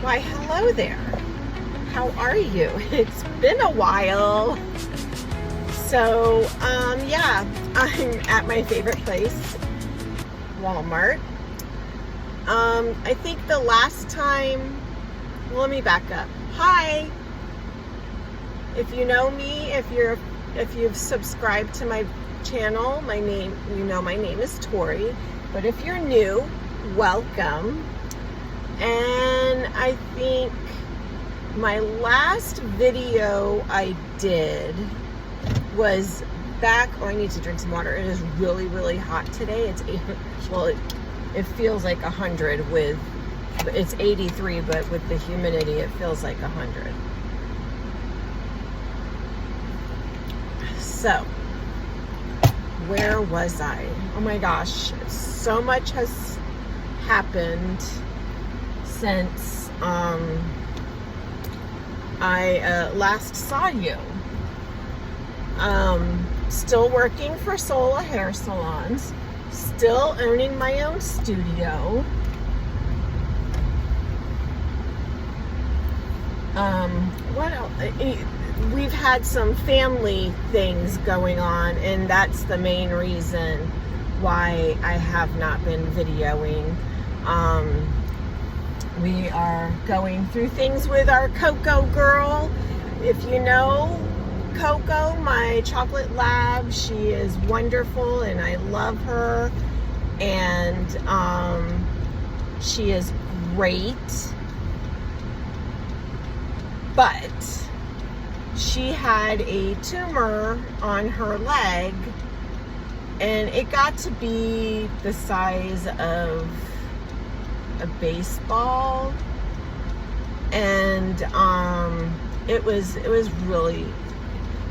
Why, hello there. How are you? It's been a while. So, yeah, I'm at my favorite place, Walmart. I think the last time, well, let me back up. Hi. If you know me, if you've subscribed to my channel, my name is Tori. But if you're new, welcome. And I think my last video I did was back, I need to drink some water. It is really, really hot today. It feels like 100 it's 83, but with the humidity, it feels like 100. So, where was I? Oh my gosh, so much has happened since I last saw you. Still working for Sola Hair Salons, still owning my own studio. What else? We've had some family things going on, and that's the main reason why I have not been videoing. We are going through things with our Coco girl. If you know Coco, my chocolate lab, she is wonderful and I love her, and she is great, but she had a tumor on her leg, and it got to be the size of a baseball, and it was really,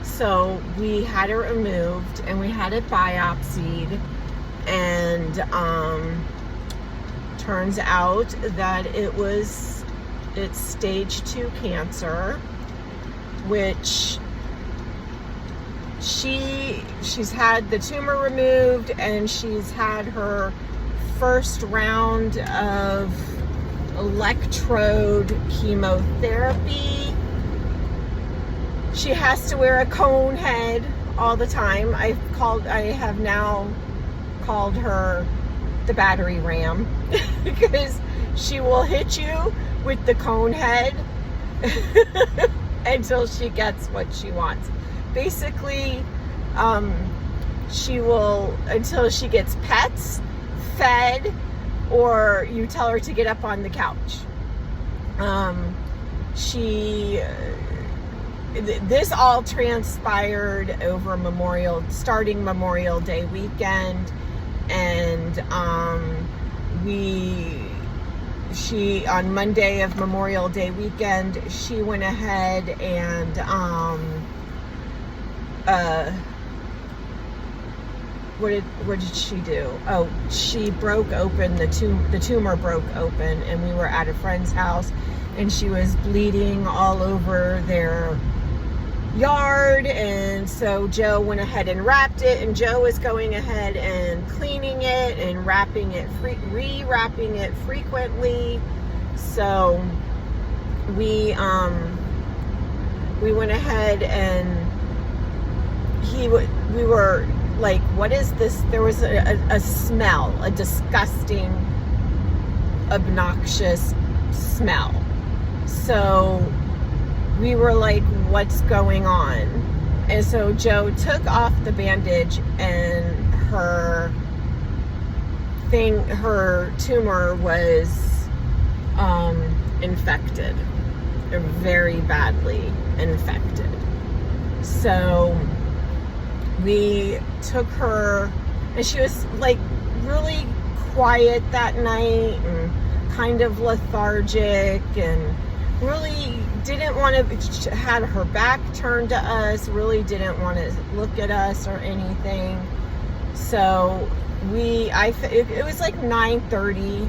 so we had it removed and we had it biopsied, and turns out that it's stage 2 cancer, which she's had the tumor removed, and she's had her first round of electrode chemotherapy. She has to wear a cone head all the time. I have now called her the battery ram because she will hit you with the cone head until she gets what she wants. Basically, she will, until she gets pets, fed, or you tell her to get up on the couch. This all transpired over starting Memorial Day weekend, and on Monday of Memorial Day weekend, she went ahead and what did she do? Oh, she broke open the tumor broke open, and we were at a friend's house, and she was bleeding all over their yard, and so Joe went ahead and wrapped it, and Joe was going ahead and cleaning it and wrapping it, re-wrapping it frequently. So we went ahead and we were like, what is this? There was a smell, a disgusting, obnoxious smell. So we were like, what's going on? And so Joe took off the bandage, and her tumor was infected, very badly infected. So we took her, and she was like really quiet that night and kind of lethargic, and really didn't want to, had her back turned to us, really didn't want to look at us or anything. So it was like 9:30.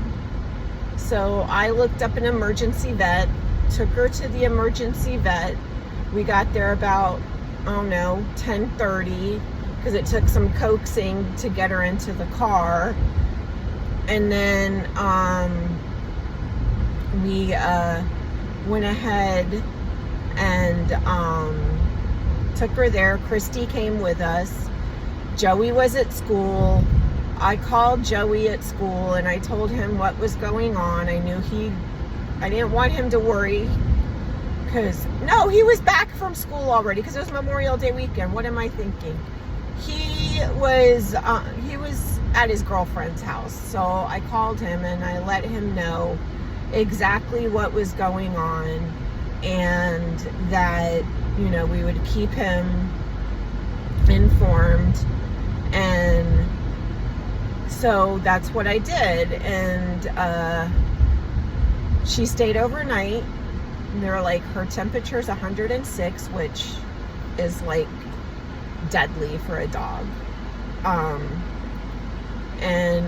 So I looked up an emergency vet, took her to the emergency vet. We got there about, I don't know, 10:30, because it took some coaxing to get her into the car. And then we went ahead and took her there. Christy came with us. Joey was at school. I called Joey at school and I told him what was going on. I didn't want him to worry, because he was back from school already, because it was Memorial Day weekend. What am I thinking? He was at his girlfriend's house. So I called him and I let him know exactly what was going on, and that, we would keep him informed. And so that's what I did. And she stayed overnight. They're like, her temperature's 106, which is like deadly for a dog. And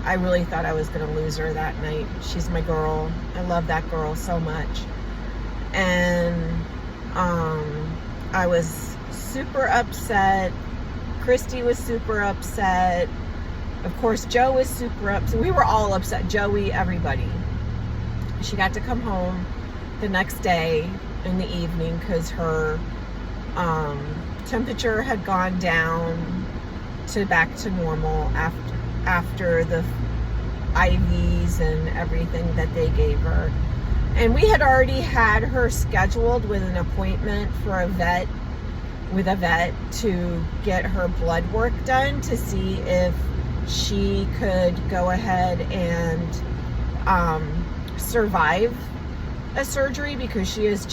I really thought I was going to lose her that night. She's my girl. I love that girl so much. And I was super upset. Christy was super upset. Of course, Joe was super upset. We were all upset. Joey, everybody. She got to come home the next day in the evening because her temperature had gone down to back to normal after the IVs and everything that they gave her. And we had already had her scheduled with an appointment for a vet to get her blood work done to see if she could go ahead and survive a surgery, because she's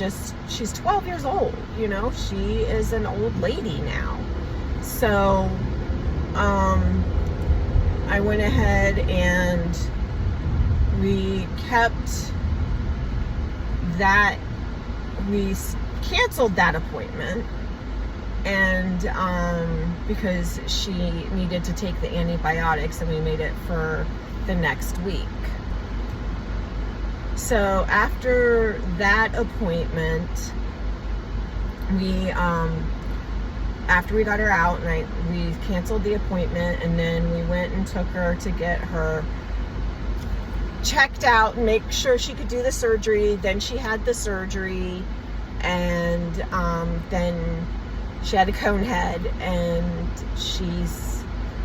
12 years old, she is an old lady now. So I went ahead and we canceled that appointment, and because she needed to take the antibiotics, and we made it for the next week. So after that appointment, after we got her out, and we canceled the appointment, and then we went and took her to get her checked out and make sure she could do the surgery. Then she had the surgery, and then she had a cone head, and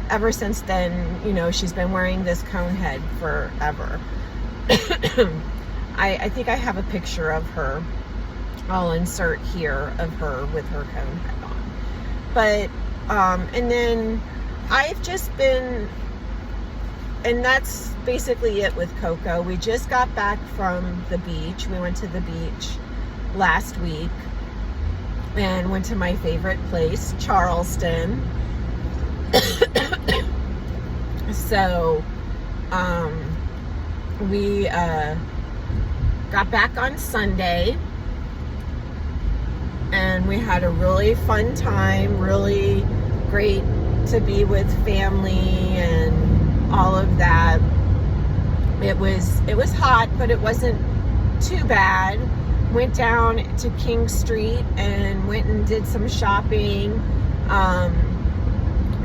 ever since then, she's been wearing this cone head forever. I think I have a picture of her. I'll insert here of her with her cone head on. But, and then I've just been, and that's basically it with Coco. We just got back from the beach. We went to the beach last week and went to my favorite place, Charleston. So, we got back on Sunday, and we had a really fun time. Really great to be with family and all of that. It was hot, but it wasn't too bad. Went down to King Street and went and did some shopping.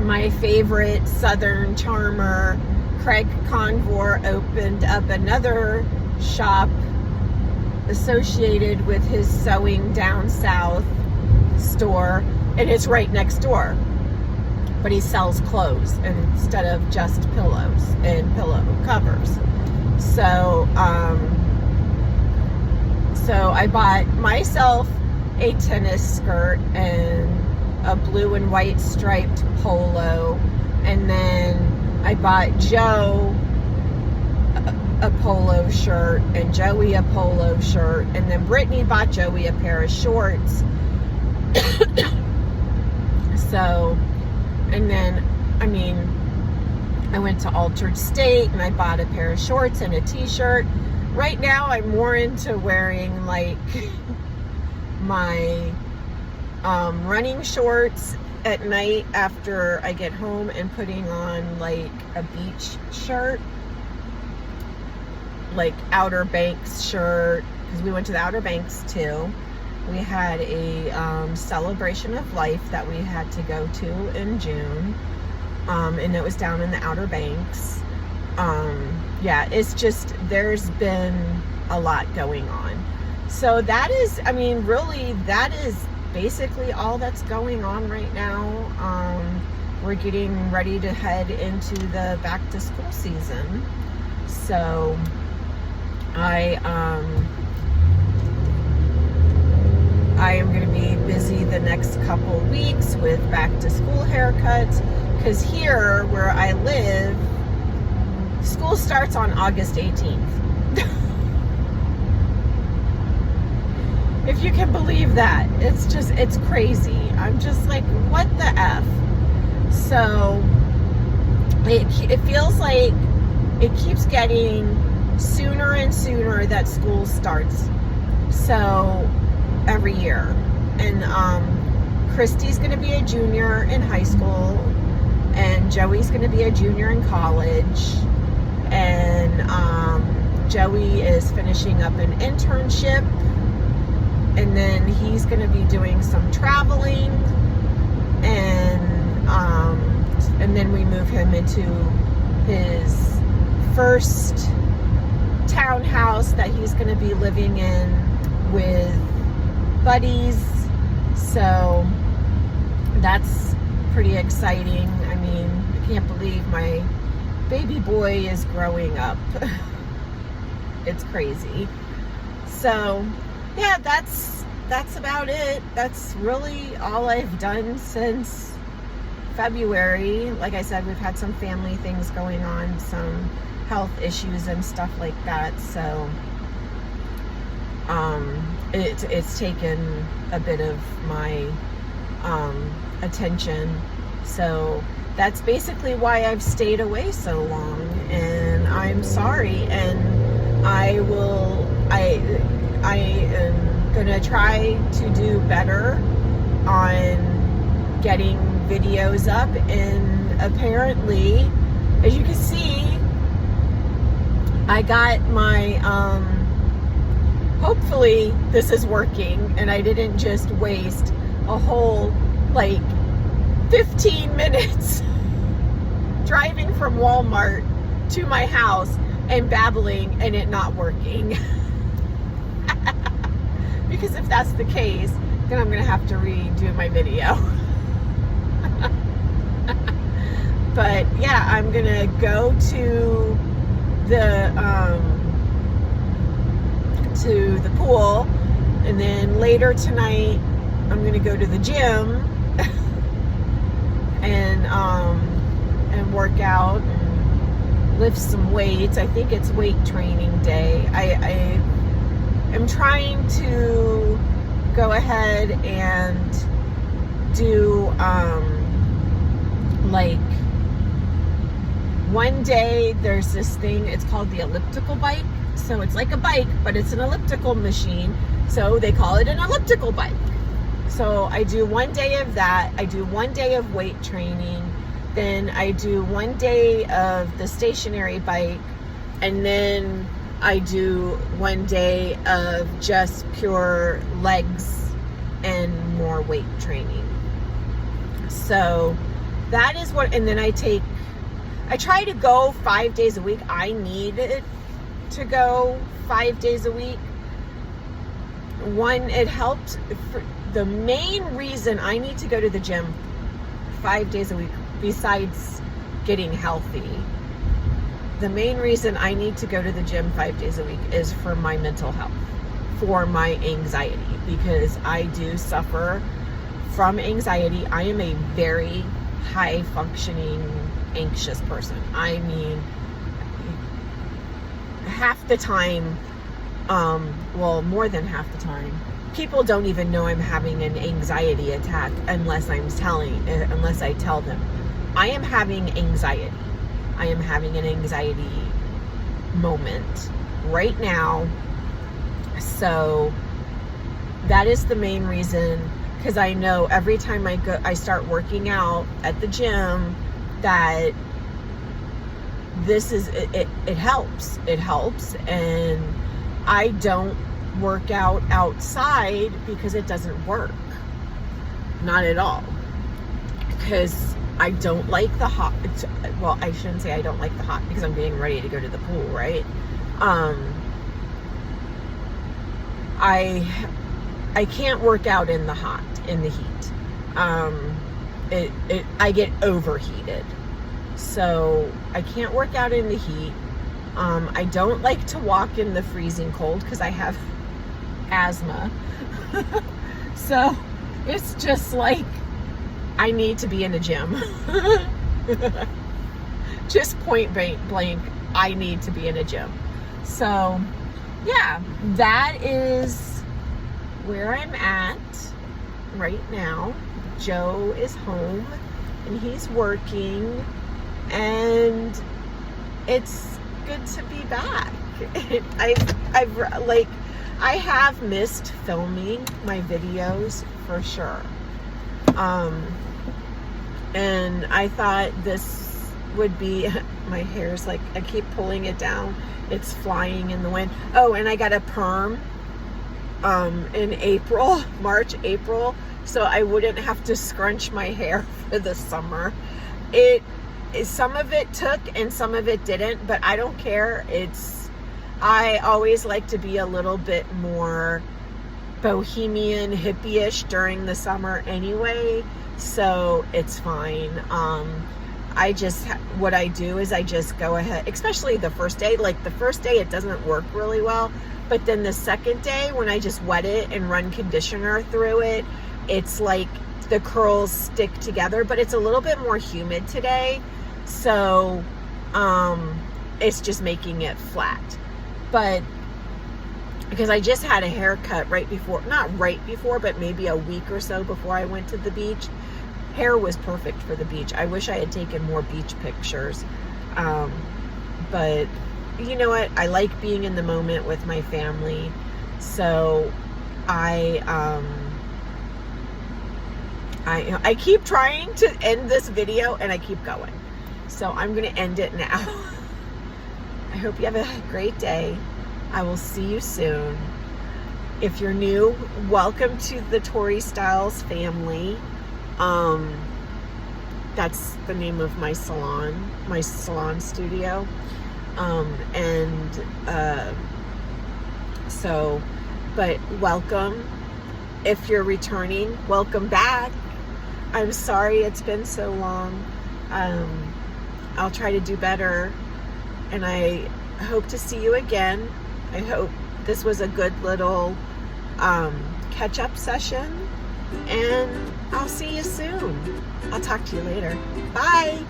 My favorite Southern charmer, Craig Convor, opened up another shop associated with his Sewing Down South store, and it's right next door. But he sells clothes instead of just pillows and pillow covers. So, so I bought myself a tennis skirt and a blue and white striped polo, and then I bought Joe a polo shirt and Joey a polo shirt, and then Brittany bought Joey a pair of shorts. So, and then, I went to Altered State and I bought a pair of shorts and a t-shirt. Right now I'm more into wearing like my running shorts at night after I get home, and putting on like a beach shirt, like Outer Banks shirt, because we went to the Outer Banks too. We had a celebration of life that we had to go to in June, and it was down in the Outer Banks. yeah, it's just, there's been a lot going on. So that is, I mean, really, that is basically all that's going on right now. We're getting ready to head into the back to school season. So I am going to be busy the next couple weeks with back to school haircuts, because here where I live, school starts on August 18th. If you can believe that. It's crazy. I'm just like, what the F? So it feels like it keeps getting sooner and sooner that school starts. So every year. And Christy's going to be a junior in high school, and Joey's going to be a junior in college, and Joey is finishing up an internship, and then he's going to be doing some traveling, and then we move him into his first townhouse that he's going to be living in with buddies. So that's pretty exciting. I mean, I can't believe my baby boy is growing up. It's crazy. So yeah, that's about it. That's really all I've done since February. Like I said, we've had some family things going on, some health issues and stuff like that. So it's taken a bit of my attention. So that's basically why I've stayed away so long, and I'm sorry. And I am gonna try to do better on getting videos up. And apparently, as you can see, I got my hopefully this is working, and I didn't just waste a whole like 15 minutes driving from Walmart to my house and babbling and it not working. Because if that's the case, then I'm gonna have to redo my video. But yeah, I'm gonna go to the pool, and then later tonight I'm gonna go to the gym and work out and lift some weights. I think it's weight training day. I am trying to go ahead and do like one day there's this thing, it's called the elliptical bike. So it's like a bike, but it's an elliptical machine, so they call it an elliptical bike. So I do one day of that. I do one day of weight training, then I do one day of the stationary bike, and then I do one day of just pure legs and more weight training. So that is what, and then I try to go 5 days a week. I need it to go 5 days a week. One, it helps. The main reason I need to go to the gym 5 days a week, besides getting healthy, the main reason I need to go to the gym 5 days a week is for my mental health, for my anxiety, because I do suffer from anxiety. I am a very high functioning anxious person. I mean, half the time, well, more than half the time, people don't even know I'm having an anxiety attack unless I tell them. I am having anxiety. I am having an anxiety moment right now. So that is the main reason, because I know every time I start working out at the gym, that it helps. It helps. And I don't work out outside because it doesn't work. Not at all. Because I don't like the hot. Well, I shouldn't say I don't like the hot because I'm getting ready to go to the pool, right? I can't work out in the heat. I get overheated. So I can't work out in the heat. I don't like to walk in the freezing cold because I have asthma. So it's just like I need to be in a gym. Just point blank, I need to be in a gym. So yeah, that is where I'm at right now. Joe is home and he's working, and it's good to be back. I have missed filming my videos for sure. And I thought this would be, my hair's like, I keep pulling it down. It's flying in the wind. Oh, and I got a perm in April, March, April, so I wouldn't have to scrunch my hair for the summer. Some of it took and some of it didn't, but I don't care. I always like to be a little bit more bohemian, hippie-ish during the summer anyway, so it's fine. What I do is I just go ahead, especially the first day. Like the first day, it doesn't work really well, but then the second day when I just wet it and run conditioner through it, it's like the curls stick together, but it's a little bit more humid today, so it's just making it flat. But because I just had a haircut not right before, but maybe a week or so before I went to the beach. Hair was perfect for the beach. I wish I had taken more beach pictures. But you know what? I like being in the moment with my family. So I keep trying to end this video and I keep going. So I'm going to end it now. I hope you have a great day. I will see you soon. If you're new, welcome to the Tori Styles family. That's the name of my salon studio. But welcome. If you're returning, welcome back. I'm sorry it's been so long. I'll try to do better, and I hope to see you again. I hope this was a good little catch-up session, and I'll see you soon. I'll talk to you later. Bye.